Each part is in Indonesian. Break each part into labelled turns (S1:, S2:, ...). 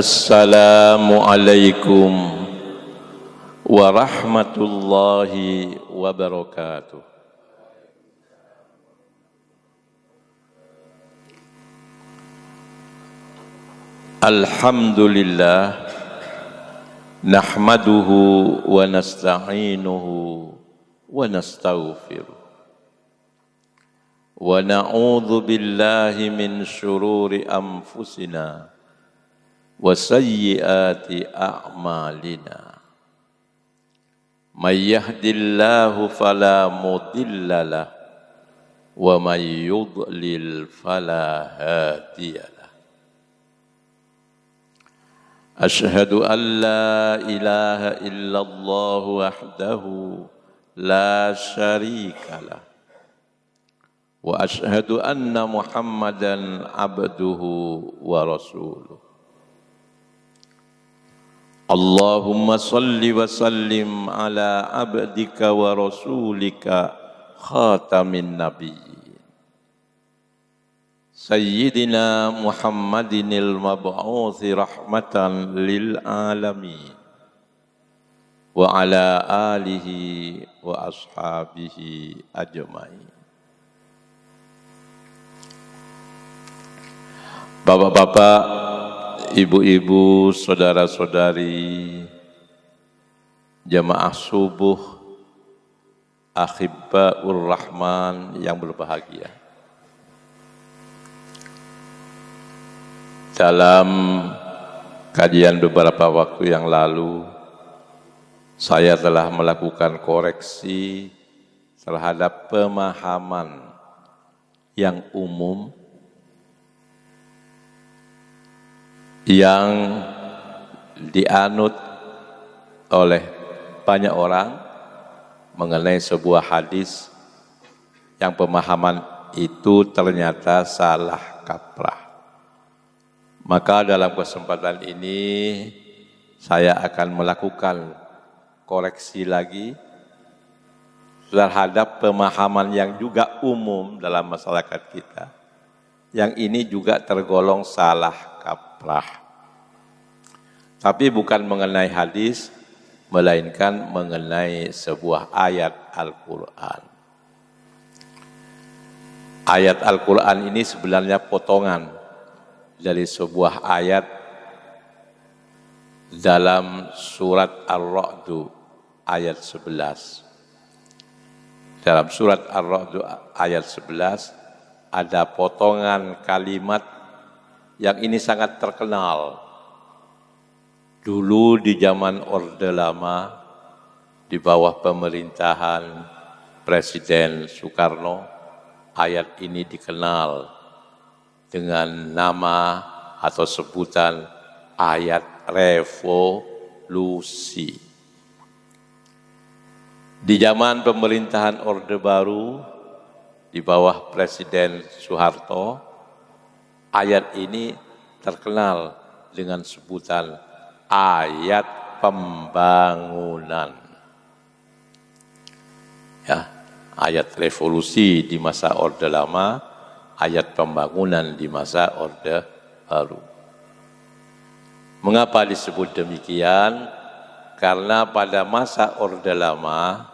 S1: Assalamualaikum warahmatullahi wabarakatuh. Alhamdulillah, nahmaduhu wa nasta'inuhu wa nastaghfiruh. Wa na'udzu billahi min syururi anfusina wa sayyiati a'malina. May yahdihillahu fala mudilla lahu wa may yudlil fala hadiya lahu. Asyhadu an la ilaha illallah wahdahu la syarika lahu wa asyhadu anna Muhammadan abduhu wa rasuluh. Allahumma salli wa sallim ala abdika wa rasulika khatamin nabiyyin Sayyidina Muhammadinil mab'uthi rahmatan lil alamin wa ala alihi wa ashabihi ajma'in. Bapak-bapak, ibu-ibu, saudara-saudari, jamaah subuh, akhibbaur rahman yang berbahagia. Dalam kajian beberapa waktu yang lalu, saya telah melakukan koreksi terhadap pemahaman yang umum yang dianut oleh banyak orang mengenai sebuah hadis yang pemahaman itu ternyata salah kaprah. Maka dalam kesempatan ini saya akan melakukan koreksi lagi terhadap pemahaman yang juga umum dalam masyarakat kita. Yang ini juga tergolong salah kaprah. Tapi bukan mengenai hadis, melainkan mengenai sebuah ayat Al-Quran. Ayat Al-Quran ini sebenarnya potongan dari sebuah ayat dalam surat Ar-Ra'd ayat 11. Dalam surat Ar-Ra'd ayat 11 ada potongan kalimat yang ini sangat terkenal. Dulu di zaman Orde Lama, di bawah pemerintahan Presiden Soekarno, ayat ini dikenal dengan nama atau sebutan ayat revolusi. Di zaman pemerintahan Orde Baru, di bawah Presiden Soeharto, ayat ini terkenal dengan sebutan ayat pembangunan. Ya, ayat revolusi di masa Orde Lama, ayat pembangunan di masa Orde Baru. Mengapa disebut demikian? Karena pada masa Orde Lama,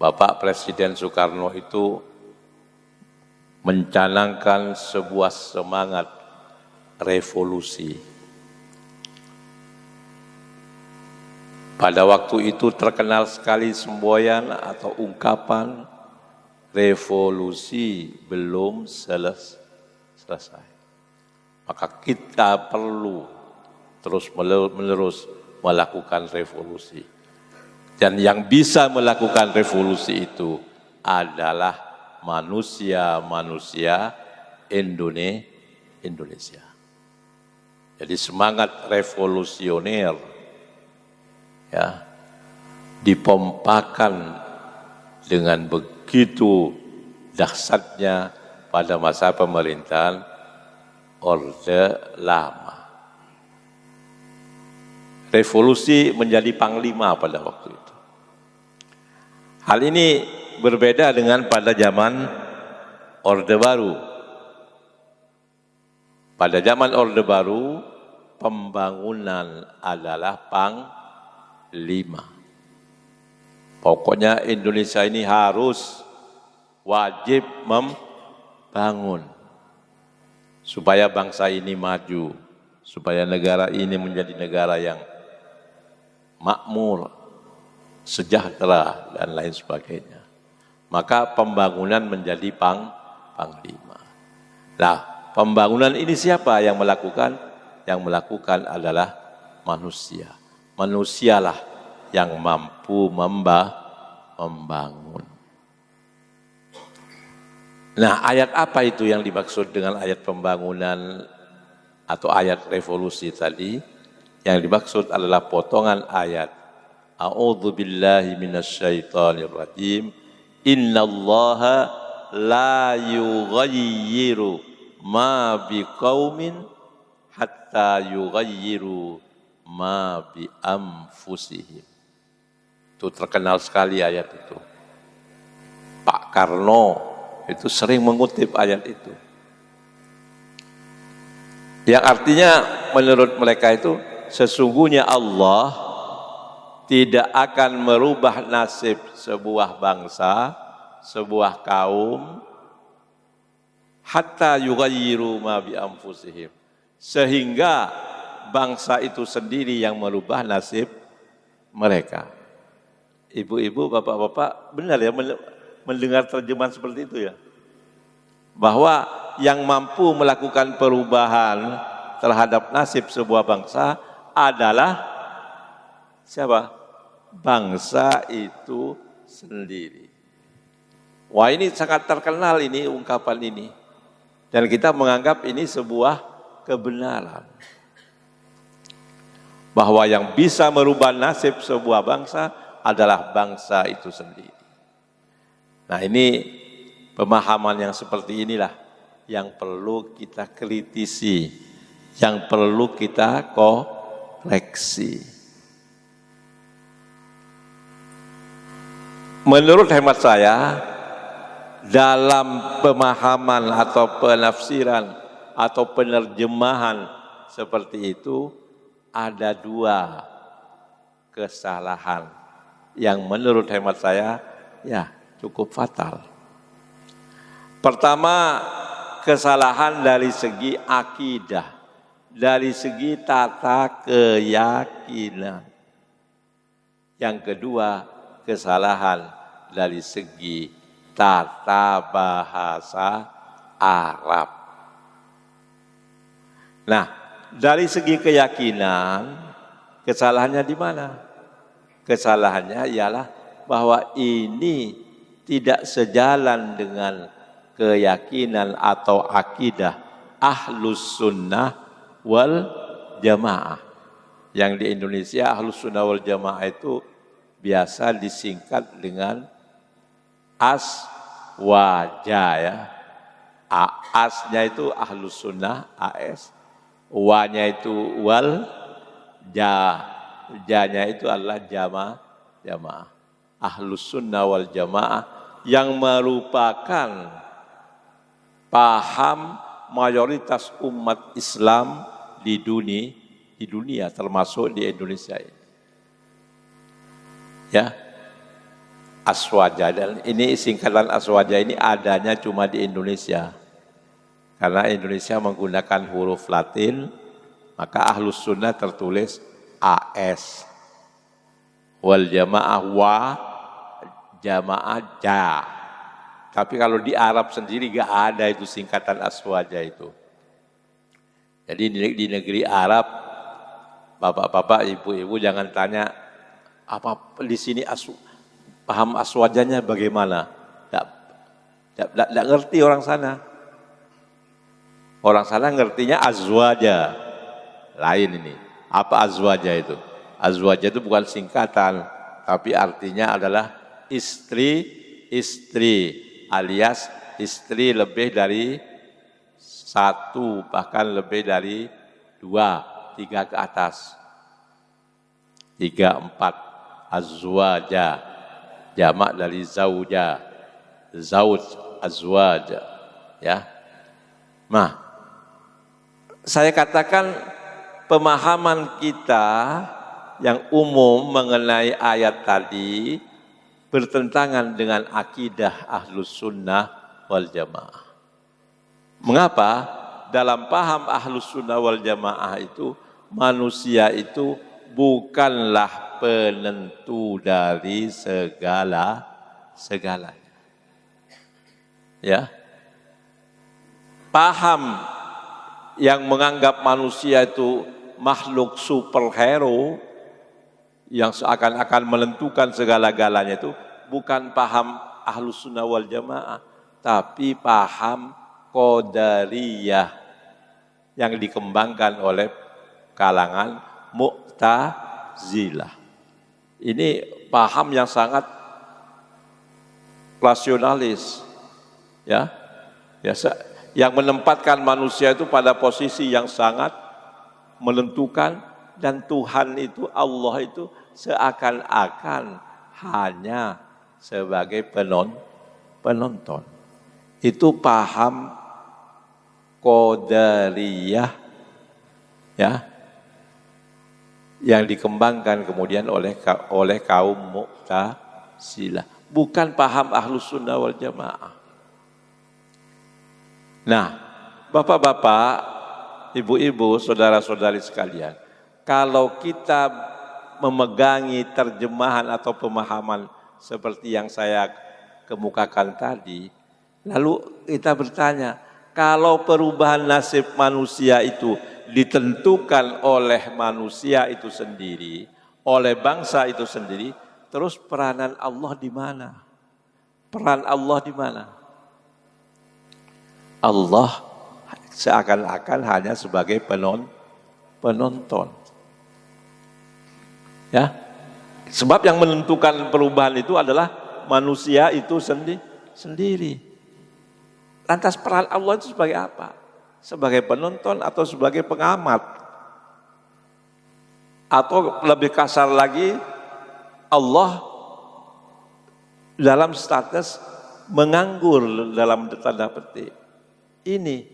S1: Bapak Presiden Soekarno itu mencanangkan sebuah semangat revolusi. Pada waktu itu terkenal sekali semboyan atau ungkapan revolusi belum selesai. Maka kita perlu terus-menerus melakukan revolusi. Dan yang bisa melakukan revolusi itu adalah manusia-manusia Indonesia. Jadi semangat revolusioner ya dipompakan dengan begitu dahsyatnya pada masa pemerintahan Orde Lama. Revolusi menjadi panglima pada waktu itu. Hal ini berbeda dengan pada zaman Orde Baru. Pada zaman Orde Baru, pembangunan adalah panglima. Pokoknya Indonesia ini harus wajib membangun supaya bangsa ini maju, supaya negara ini menjadi negara yang makmur, sejahtera, dan lain sebagainya. Maka pembangunan menjadi panglima. Nah, pembangunan ini siapa yang melakukan? Yang melakukan adalah manusia. Manusialah yang mampu membangun. Nah, ayat apa itu yang dimaksud dengan ayat pembangunan atau ayat revolusi tadi? Yang dimaksud adalah potongan ayat. A'udzu billahi minasyaitonir rajim. Innallaha la yughayyiru ma biqaumin hatta yughayyiru ma bi anfusihim. Itu terkenal sekali ayat itu. Pak Karno itu sering mengutip ayat itu. Yang artinya menurut mereka itu sesungguhnya Allah tidak akan merubah nasib sebuah bangsa, sebuah kaum hatta yughayyiru ma bi anfusihim, sehingga bangsa itu sendiri yang merubah nasib mereka. Ibu-ibu, bapak-bapak, benar ya mendengar terjemahan seperti itu ya? Bahwa yang mampu melakukan perubahan terhadap nasib sebuah bangsa adalah siapa? Bangsa itu sendiri. Wah, ini sangat terkenal ini ungkapan ini. Dan kita menganggap ini sebuah kebenaran. Bahwa yang bisa merubah nasib sebuah bangsa adalah bangsa itu sendiri. Nah, ini pemahaman yang seperti inilah yang perlu kita kritisi, yang perlu kita koreksi. Menurut hemat saya, dalam pemahaman atau penafsiran atau penerjemahan seperti itu, ada dua kesalahan yang menurut hemat saya ya cukup fatal. Pertama, kesalahan dari segi akidah, dari segi tata keyakinan. Yang kedua, kesalahan dari segi tata bahasa Arab. Nah, dari segi keyakinan, kesalahannya di mana? Kesalahannya ialah bahwa ini tidak sejalan dengan keyakinan atau akidah Ahlus Sunnah wal Jamaah. Yang di Indonesia Ahlus Sunnah wal Jamaah itu biasa disingkat dengan ASWAJA ya. AS-nya itu Ahlus Sunnah, AS. W-nya itu wal, Ja-nya itu adalah Jamaah. Ahlus Sunnah wal Jamaah yang merupakan paham mayoritas umat Islam di dunia termasuk di Indonesia ini. Ya. Aswaja, dan ini singkatan Aswaja ini adanya cuma di Indonesia. Karena Indonesia menggunakan huruf Latin, maka Ahlus Sunnah tertulis AS. Wal Jamaah wa, Jamaah ja. Tapi kalau di Arab sendiri gak ada itu singkatan Aswaja itu. Jadi di negeri Arab, bapak-bapak, ibu-ibu jangan tanya apa di sini paham aswajanya bagaimana? Tidak ngerti orang sana. Orang sana ngertinya azwaja. Lain ini. Apa azwaja itu? Azwaja itu bukan singkatan, tapi artinya adalah istri alias istri lebih dari satu, bahkan lebih dari 2, 3 ke atas. 3, 4 azwaja, jamak dari zauja, zauj, azwaj, ya. Nah, saya katakan pemahaman kita yang umum mengenai ayat tadi bertentangan dengan akidah Ahlus Sunnah wal Jamaah. Mengapa? Dalam paham Ahlus Sunnah wal Jamaah itu manusia itu bukanlah penentu dari segalanya. Ya. Paham yang menganggap manusia itu makhluk superhero yang seakan-akan menentukan segala-galanya itu bukan paham Ahlus Sunnah wal Jamaah, tapi paham Qadariyah yang dikembangkan oleh kalangan Mu'tazilah. Ini paham yang sangat rasionalis, ya, yang menempatkan manusia itu pada posisi yang sangat menentukan, dan Tuhan itu, Allah itu seakan-akan hanya sebagai penonton. Itu paham Qadariyah, ya, yang dikembangkan kemudian oleh kaum Mu'tazilah, bukan paham Ahlus Sunnah wal Jamaah. Nah, bapak-bapak, ibu-ibu, saudara-saudari sekalian, kalau kita memegangi terjemahan atau pemahaman seperti yang saya kemukakan tadi, lalu kita bertanya, kalau perubahan nasib manusia itu ditentukan oleh manusia itu sendiri, oleh bangsa itu sendiri, terus peranan Allah di mana? Peran Allah di mana? Allah seakan-akan hanya sebagai penonton. Ya. Sebab yang menentukan perubahan itu adalah manusia itu sendiri. Lantas peran Allah itu sebagai apa? Sebagai penonton atau sebagai pengamat? Atau lebih kasar lagi, Allah dalam status menganggur dalam tanda petik. Ini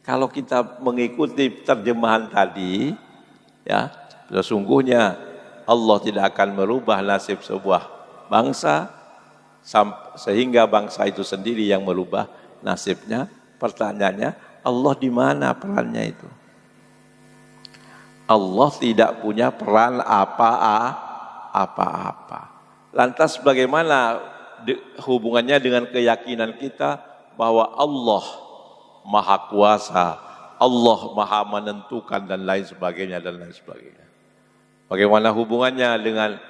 S1: kalau kita mengikuti terjemahan tadi, ya, sesungguhnya Allah tidak akan merubah nasib sebuah bangsa sehingga bangsa itu sendiri yang merubah nasibnya. Pertanyaannya, Allah di mana perannya itu? Allah tidak punya peran apa-apa. Lantas bagaimana hubungannya dengan keyakinan kita bahwa Allah Maha Kuasa, Allah Maha menentukan dan lain sebagainya. Bagaimana hubungannya dengan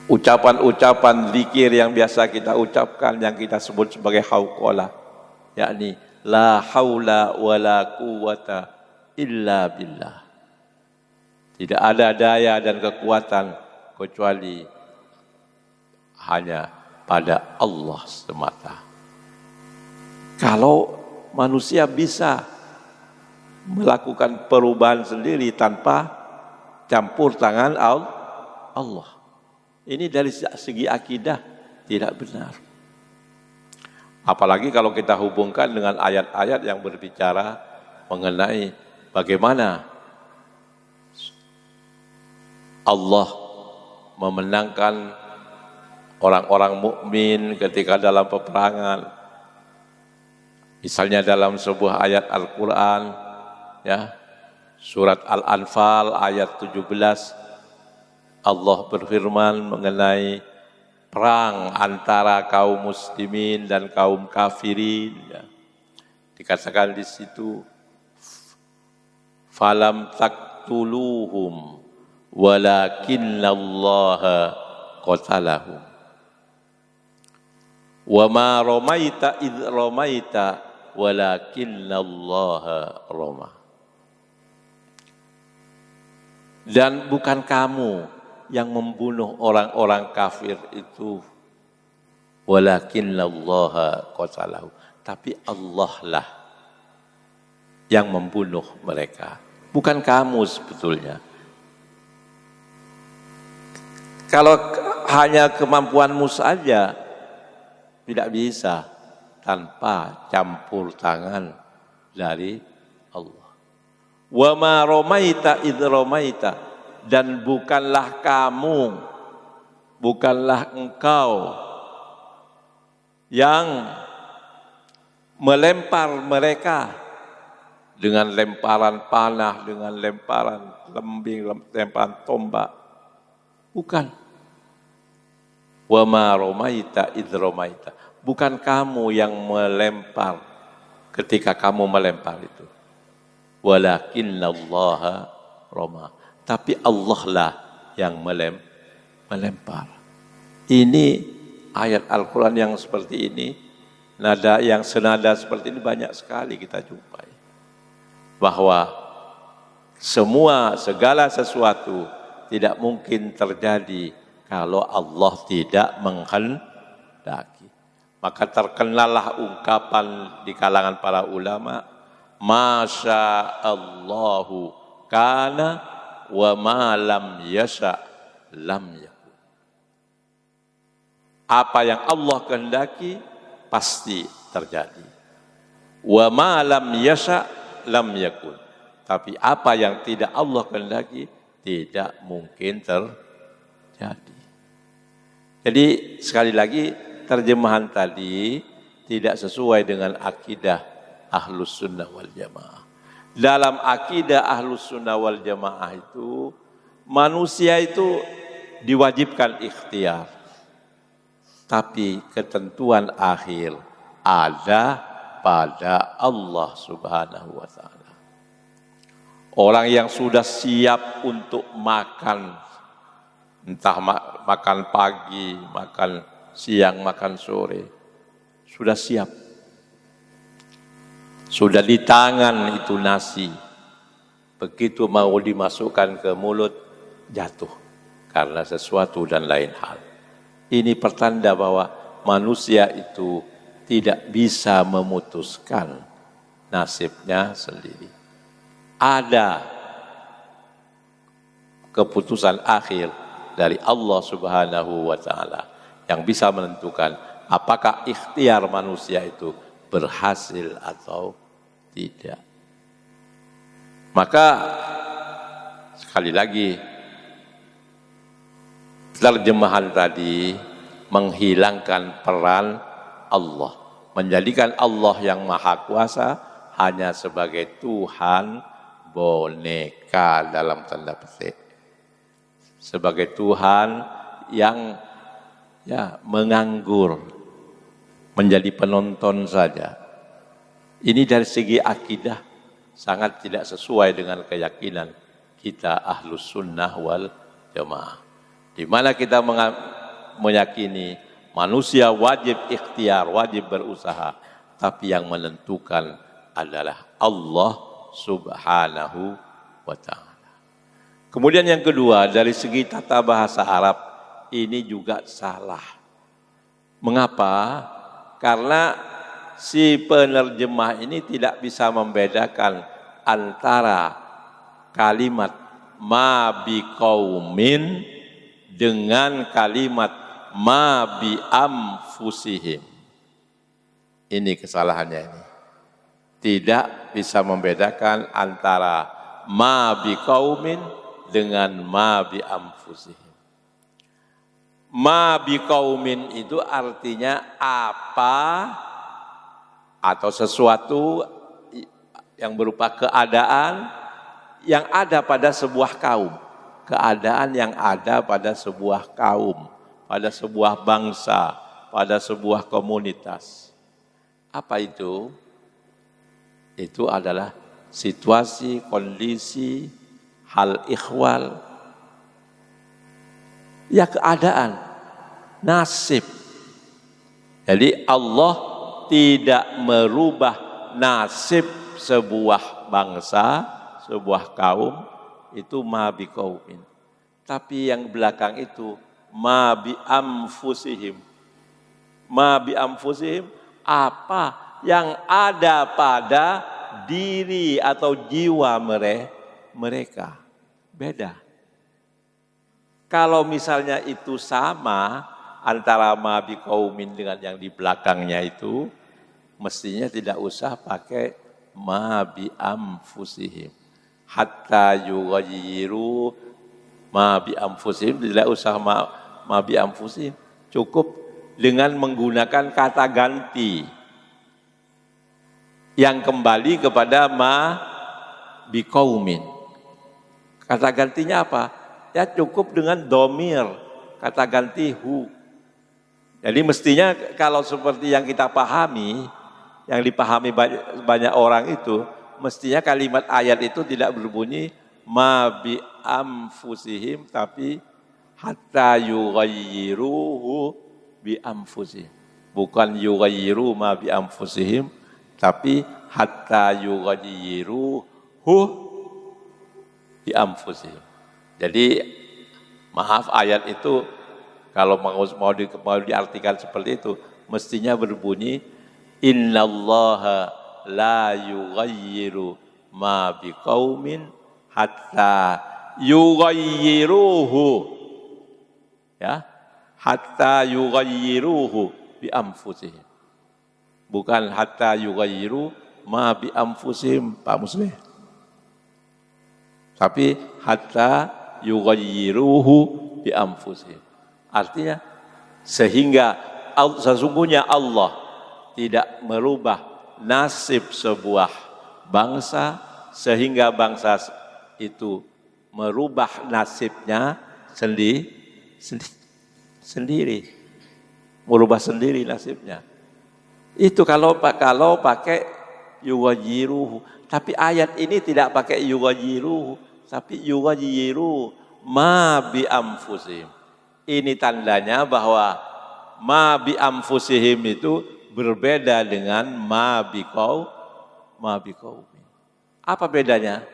S1: ucapan-ucapan zikir yang biasa kita ucapkan, yang kita sebut sebagai hauqalah, yakni la haula wala quwata illa billah. Tidak ada daya dan kekuatan kecuali hanya pada Allah semata. Kalau manusia bisa melakukan perubahan sendiri tanpa campur tangan Allah, ini dari segi akidah tidak benar. Apalagi kalau kita hubungkan dengan ayat-ayat yang berbicara mengenai bagaimana Allah memenangkan orang-orang mukmin ketika dalam peperangan. Misalnya dalam sebuah ayat Al-Quran, ya, surat Al-Anfal ayat 17, Allah berfirman mengenai perang antara kaum muslimin dan kaum kafirin. Ya. Dikatakan di situ, falam taqtuluhum walakinnallaha qatalahum. Wa ma ramaita idh ramaita walakinnallaha rama. Dan bukan kamu yang membunuh orang-orang kafir itu, walakinnallaha qatalahu, tapi Allah lah yang membunuh mereka, bukan kamu sebetulnya. Kalau hanya kemampuanmu saja, tidak bisa tanpa campur tangan dari Allah. Wa ma ramaita idh ramaita, dan bukanlah kamu, bukanlah engkau yang melempar mereka dengan lemparan panah, dengan lemparan lembing, lemparan tombak. Bukan. Wa ma ramaita idh ramaita. Bukan kamu yang melempar ketika kamu melempar itu. Walakinnallaha rama. Tapi Allah lah yang melempar. Ini ayat Al-Quran yang seperti ini, nada yang senada seperti ini banyak sekali kita jumpai. Bahwa segala sesuatu tidak mungkin terjadi kalau Allah tidak menghendaki. Maka terkenalah ungkapan di kalangan para ulama, Masya Allahu kana wa ma lam yasha lam yakun. Apa yang Allah kehendaki pasti terjadi. Wa ma lam yasha lam yakun. Tapi apa yang tidak Allah kehendaki tidak mungkin terjadi. Jadi sekali lagi terjemahan tadi tidak sesuai dengan akidah Ahlus Sunnah wal Jamaah. Dalam akidah Ahlus Sunnah wal Jamaah itu manusia itu diwajibkan ikhtiar. Tapi ketentuan akhir ada pada Allah Subhanahu wa taala. Orang yang sudah siap untuk makan, entah makan pagi, makan siang, makan sore, sudah siap. Sudah di tangan itu nasi. Begitu mau dimasukkan ke mulut, jatuh. Karena sesuatu dan lain hal. Ini pertanda bahwa manusia itu tidak bisa memutuskan nasibnya sendiri. Ada keputusan akhir dari Allah Subhanahu wa taala yang bisa menentukan apakah ikhtiar manusia itu berhasil atau tidak. Maka sekali lagi terjemahan tadi menghilangkan peran Allah, menjadikan Allah yang maha kuasa hanya sebagai Tuhan boneka dalam tanda petik, sebagai Tuhan yang menganggur, menjadi penonton saja. Ini dari segi akidah sangat tidak sesuai dengan keyakinan kita Ahlus Sunnah wal Jamaah. Di mana kita meyakini manusia wajib ikhtiar, wajib berusaha, tapi yang menentukan adalah Allah Subhanahu wa taala. Kemudian yang kedua, dari segi tata bahasa Arab ini juga salah. Mengapa? Karena si penerjemah ini tidak bisa membedakan antara kalimat ma biqaumin dengan kalimat ma bi anfusihim. Ini kesalahannya ini. Tidak bisa membedakan antara ma biqaumin dengan ma bi anfusihim. Ma biqaumin itu artinya apa atau sesuatu yang berupa keadaan yang ada pada sebuah kaum. Keadaan yang ada pada sebuah kaum, pada sebuah bangsa, pada sebuah komunitas. Apa itu? Itu adalah situasi, kondisi, hal ihwal. Ya keadaan, nasib. Jadi Allah tidak merubah nasib sebuah bangsa, sebuah kaum, itu ma biqaumin. Tapi yang belakang itu ma bi anfusihim. Ma bi anfusihim, apa yang ada pada diri atau jiwa mereka. Beda. Kalau misalnya itu sama antara ma biqaumin dengan yang di belakangnya itu, mestinya tidak usah pakai ma bi anfusihim. Hatta yughayyiru ma bi anfusihim, tidak usah ma bi anfusihim. Cukup dengan menggunakan kata ganti yang kembali kepada ma bi qaumin. Kata gantinya apa? Ya cukup dengan domir, kata ganti hu. Jadi mestinya kalau seperti yang kita pahami, yang dipahami banyak orang itu, mestinya kalimat ayat itu tidak berbunyi ma bi anfusihim, tapi hatta yughayyiruhu bi anfusihim. Bukan yughayyiru ma bi anfusihim, tapi hatta yughayyiruhu bi anfusihim. Jadi maaf, ayat itu kalau mau diartikan seperti itu, mestinya berbunyi innallaha la yughayyiru ma biqaumin hatta yughayyiruhu, ya, hatta yughayyiruhu bi anfusihim. Bukan hatta yughayyiru ma bi anfusihim, Pak Muslim. Tapi hatta yughayyiruhu bi anfusihim. Artinya sehingga sesungguhnya Allah tidak merubah nasib sebuah bangsa sehingga bangsa itu merubah nasibnya sendiri, merubah sendiri nasibnya. Itu kalau pakai yughayyiruhu. Tapi ayat ini tidak pakai yughayyiruhu, tapi yughayyiru ma bi anfusihim. Ini tandanya bahwa ma bi anfusihim itu berbeda dengan ma bi qaumin. Apa bedanya?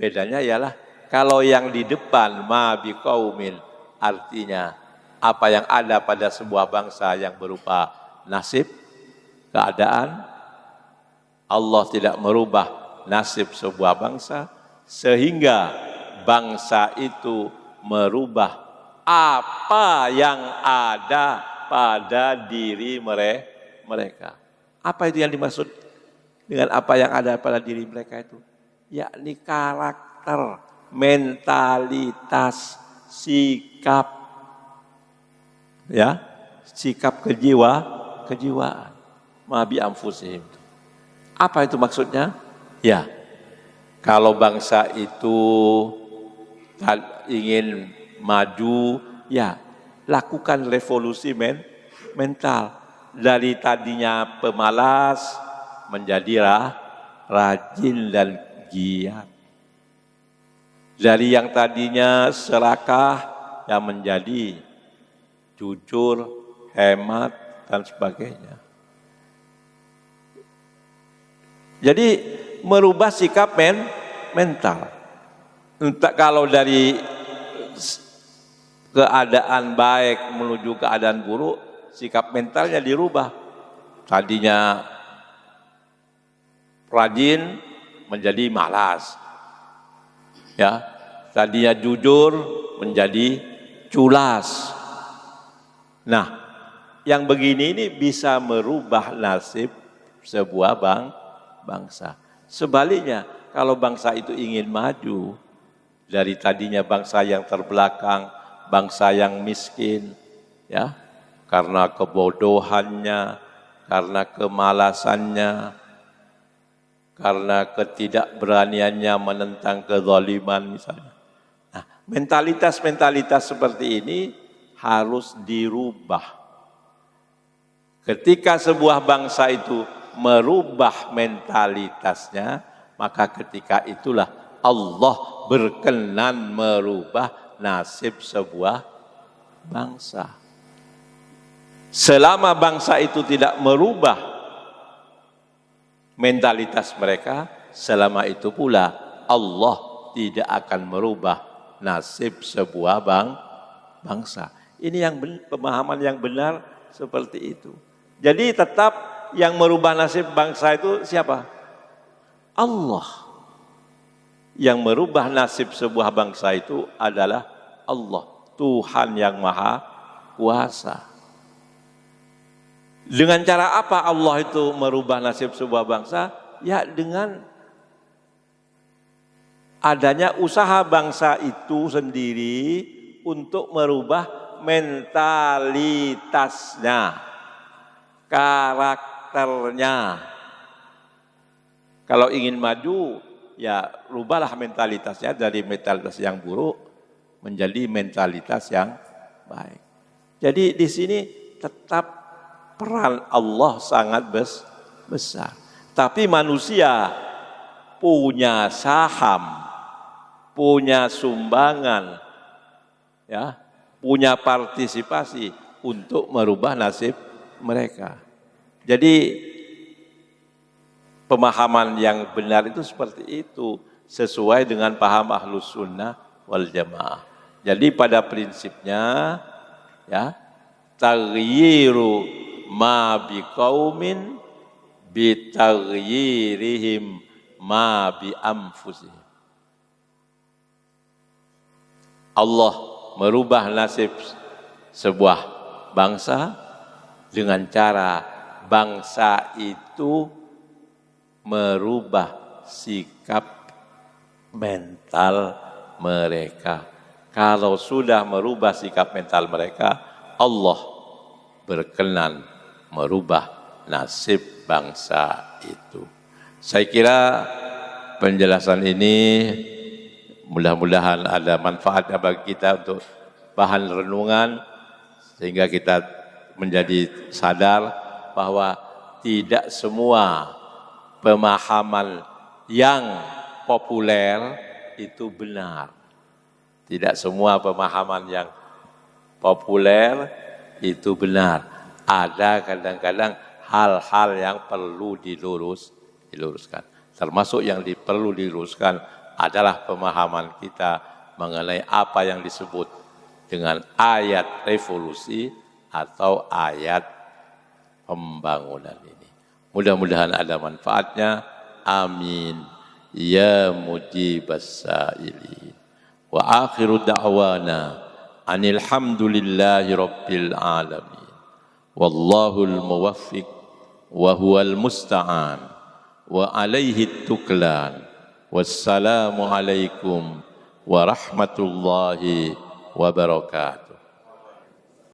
S1: Bedanya ialah kalau yang di depan ma bi qaumin artinya apa yang ada pada sebuah bangsa yang berupa nasib, keadaan. Allah tidak merubah nasib sebuah bangsa sehingga bangsa itu merubah apa yang ada pada diri mereka. Apa itu yang dimaksud dengan apa yang ada pada diri mereka itu? Yakni karakter, mentalitas, sikap, ya, sikap kejiwaan. Ma bi anfusihim. Apa itu maksudnya? Ya, kalau bangsa itu ingin maju, ya lakukan revolusi mental. Dari tadinya pemalas menjadi rajin dan giat. Dari yang tadinya serakah yang menjadi jujur, hemat dan sebagainya. Jadi merubah sikap mental. Entah kalau dari keadaan baik menuju keadaan buruk, sikap mentalnya dirubah. Tadinya rajin menjadi malas. Ya, tadinya jujur menjadi culas. Nah, yang begini ini bisa merubah nasib sebuah bangsa. Sebaliknya, kalau bangsa itu ingin maju, dari tadinya bangsa yang terbelakang, bangsa yang miskin, ya, karena kebodohannya, karena kemalasannya, karena ketidakberaniannya menentang kezaliman misalnya. Nah, mentalitas seperti ini harus dirubah. Ketika sebuah bangsa itu merubah mentalitasnya, maka ketika itulah Allah berkenan merubah nasib sebuah bangsa. Selama bangsa itu tidak merubah mentalitas mereka, selama itu pula Allah tidak akan merubah nasib sebuah bangsa. Ini yang pemahaman yang benar seperti itu. Jadi tetap yang merubah nasib bangsa itu siapa? Allah. Yang merubah nasib sebuah bangsa itu adalah Allah, Tuhan yang Maha Kuasa. Dengan cara apa Allah itu merubah nasib sebuah bangsa? Ya dengan adanya usaha bangsa itu sendiri untuk merubah mentalitasnya, karakternya. Kalau ingin maju, ya rubahlah mentalitasnya dari mentalitas yang buruk menjadi mentalitas yang baik. Jadi di sini tetap peran Allah sangat besar. Tapi manusia punya saham, punya sumbangan, ya, punya partisipasi untuk merubah nasib mereka. Jadi pemahaman yang benar itu seperti itu, sesuai dengan paham Ahlus Sunnah wal Jamaah. Jadi pada prinsipnya, ya, taghyiru ma biqaumin bitaghyirihim ma bi anfusihim. Allah merubah nasib sebuah bangsa dengan cara bangsa itu merubah sikap mental mereka. Kalau sudah merubah sikap mental mereka, Allah berkenan merubah nasib bangsa itu. Saya kira penjelasan ini mudah-mudahan ada manfaatnya bagi kita untuk bahan renungan, sehingga kita menjadi sadar bahwa tidak semua pemahaman yang populer itu benar. Tidak semua pemahaman yang populer itu benar. Ada kadang-kadang hal-hal yang perlu diluruskan. Termasuk yang perlu diluruskan adalah pemahaman kita mengenai apa yang disebut dengan ayat revolusi atau ayat pembangunan ini. Mudah-mudahan ada manfaatnya. Amin. Ya mujibas sa'ilin. Wa akhiru da'wana anil hamdulillahi rabbil alamin. Wallahul muwaffiq wa huwal musta'an wa alaihi tuklan. Wassalamu alaikum warahmatullahi wabarakatuh.